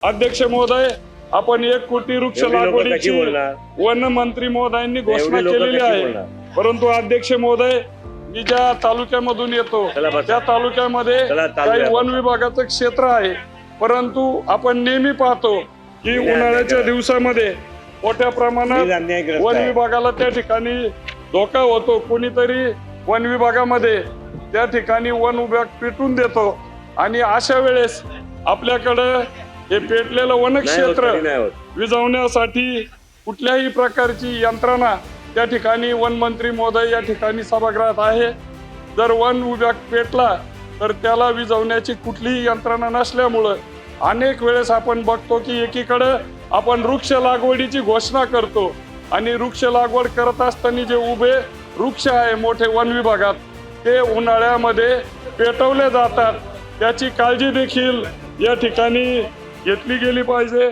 अध्यक्ष महोदय, आपण 1 कोटी वृक्ष लागवडीची वन मंत्री महोदयांनी घोषणा केलेली आहे, परंतु अध्यक्ष महोदय, मी ज्या तालुक्यामधून येतो त्या तालुक्यामध्ये काही वन विभागाचं क्षेत्र आहे, परंतु आपण नेहमी पाहतो की उन्हाळ्याच्या दिवसामध्ये मोठ्या प्रमाणात वन विभागाला त्या ठिकाणी धोका होतो। कोणीतरी वन विभागामध्ये त्या ठिकाणी वन विभाग पेटून देतो आणि अशा वेळेस आपल्याकडं हे पेटलेलं वनक्षेत्र विझवण्यासाठी कुठल्याही प्रकारची यंत्रणा त्या ठिकाणी वन मंत्री महोदय या ठिकाणी सभागृहात आहे। जर वन विभाग पेटला तर त्याला विझवण्याची कुठलीही यंत्रणा नसल्यामुळं अनेक वेळेस आपण बघतो की एकीकडे आपण वृक्ष लागवडीची घोषणा करतो आणि वृक्ष लागवड करत असताना जे उभे वृक्ष आहे मोठे वन विभागात ते उन्हाळ्यामध्ये पेटवले जातात। त्याची काळजी देखील या ठिकाणी घेतली गेली पाहिजे।